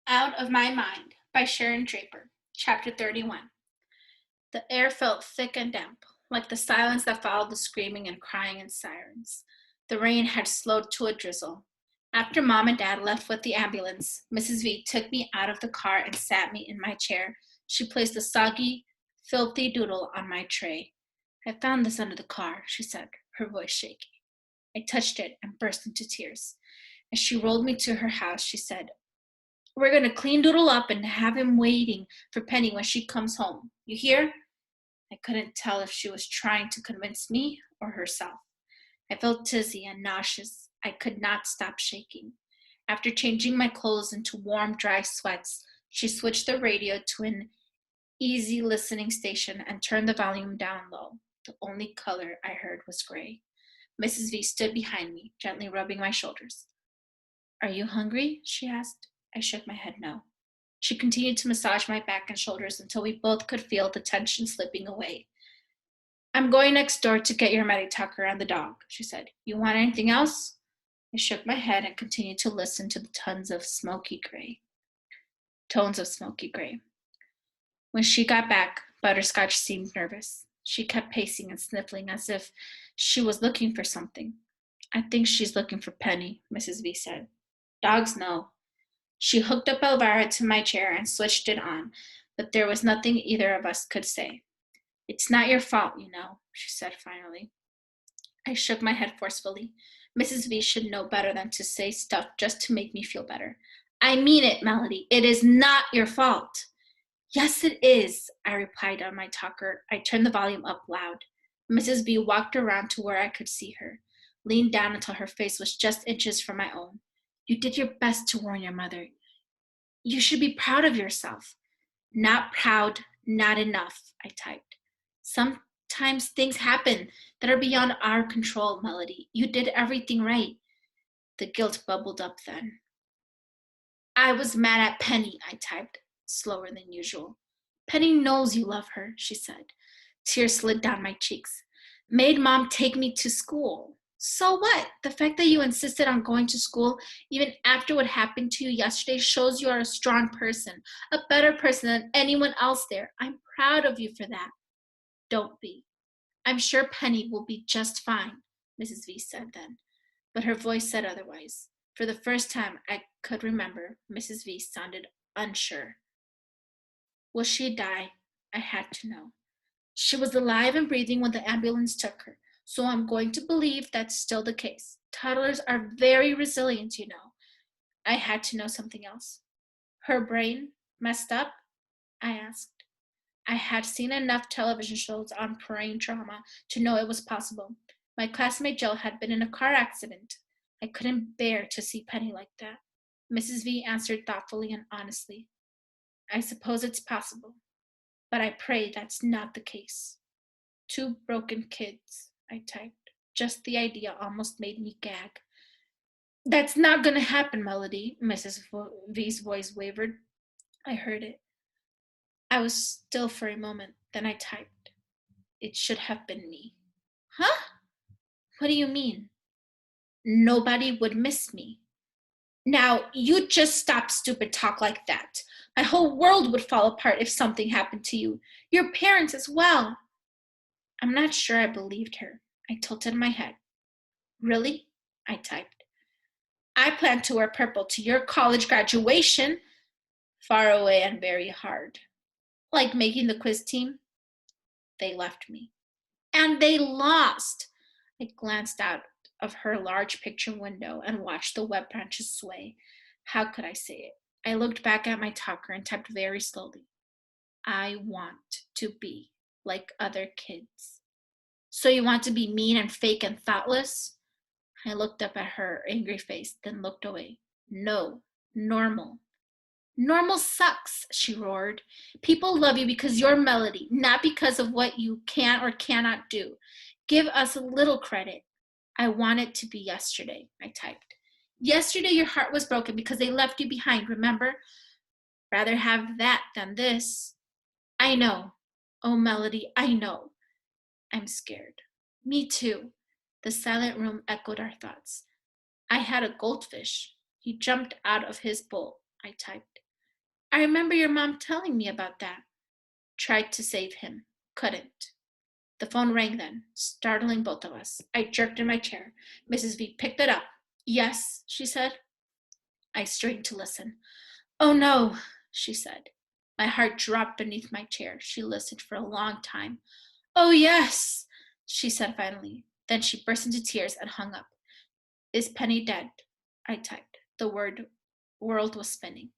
Out of My Mind by Sharon Draper, Chapter 31. The air felt thick and damp, like the silence that followed the screaming and crying and sirens. The rain had slowed to a drizzle. After Mom and Dad left with the ambulance, Mrs. V took me out of the car and sat me in my chair. She placed a soggy, filthy doodle on my tray. I found this under the car, she said, her voice shaky. I touched it and burst into tears. As she rolled me to her house, she said, "We're going to clean Doodle up and have him waiting for Penny when she comes home. You hear?" I couldn't tell if she was trying to convince me or herself. I felt dizzy and nauseous. I could not stop shaking. After changing my clothes into warm, dry sweats, she switched the radio to an easy listening station and turned the volume down low. The only color I heard was gray. Mrs. V stood behind me, gently rubbing my shoulders. "Are you hungry?" she asked. I shook my head no. She continued to massage my back and shoulders until we both could feel the tension slipping away. "I'm going next door to get your Matty Tucker and the dog," she said. "You want anything else?" I shook my head and continued to listen to the tones of smoky gray. When she got back, Butterscotch seemed nervous. She kept pacing and sniffling as if she was looking for something. "I think she's looking for Penny," Mrs. V said. "Dogs know." She hooked up Elvira to my chair and switched it on, but there was nothing either of us could say. "It's not your fault, you know," she said finally. I shook my head forcefully. Mrs. V should know better than to say stuff just to make me feel better. "I mean it, Melody. It is not your fault." "Yes, it is," I replied on my talker. I turned the volume up loud. Mrs. V walked around to where I could see her, leaned down until her face was just inches from my own. "You did your best to warn your mother. You should be proud of yourself." "Not proud, not enough," I typed. "Sometimes things happen that are beyond our control, Melody. You did everything right." The guilt bubbled up then. "I was mad at Penny," I typed, slower than usual. "Penny knows you love her," she said. Tears slid down my cheeks. "Made Mom take me to school." "So what? The fact that you insisted on going to school even after what happened to you yesterday shows you are a strong person, a better person than anyone else there. I'm proud of you for that." "Don't be. I'm sure Penny will be just fine," Mrs. V said then, but her voice said otherwise. For the first time I could remember, Mrs. V sounded unsure. Will she die? I had to know. She was alive and breathing when the ambulance took her, so I'm going to believe that's still the case. Toddlers are very resilient, you know. I had to know something else. "Her brain messed up?" I asked. I had seen enough television shows on brain trauma to know it was possible. My classmate Jill had been in a car accident. I couldn't bear to see Penny like that. Mrs. V answered thoughtfully and honestly. "I suppose it's possible, but I pray that's not the case." "Two broken kids," I typed. Just the idea almost made me gag. "That's not going to happen, Melody," Mrs. V's voice wavered. I heard it. I was still for a moment, then I typed. "It should have been me." "Huh? What do you mean?" "Nobody would miss me." "Now, you just stop stupid talk like that. My whole world would fall apart if something happened to you. Your parents as well." I'm not sure I believed her. I tilted my head. "Really?" I typed. "I plan to wear purple to your college graduation." Far away and very hard. "Like making the quiz team?" They left me. "And they lost." I glanced out of her large picture window and watched the web branches sway. How could I say it? I looked back at my talker and typed very slowly. "I want to be like other kids." "So you want to be mean and fake and thoughtless?" I looked up at her angry face, then looked away. "No, normal." "Normal sucks," she roared. "People love you because you're Melody, not because of what you can or cannot do. Give us a little credit." "I want it to be yesterday," I typed. "Yesterday your heart was broken because they left you behind, remember? Rather have that than this." "I know. Oh, Melody, I know." "I'm scared." "Me too." The silent room echoed our thoughts. "I had a goldfish. He jumped out of his bowl," I typed. I remember your mom telling me about that. Tried to save him. Couldn't. The phone rang then, startling both of us. I jerked in my chair. Mrs. V picked it up. Yes, she said. I strained to listen. Oh no, she said. My heart dropped beneath my chair. She listened for a long time. Oh yes, she said finally. Then she burst into tears and hung up. Is Penny dead? I typed. The world was spinning.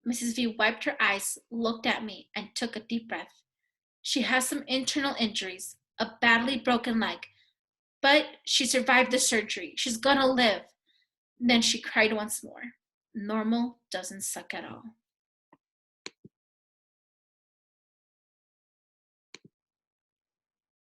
Mrs. V wiped her eyes, looked at me, and took a deep breath. She has some internal injuries, a badly broken leg, but she survived the surgery. She's gonna live. Then she cried once more. Normal doesn't suck at all.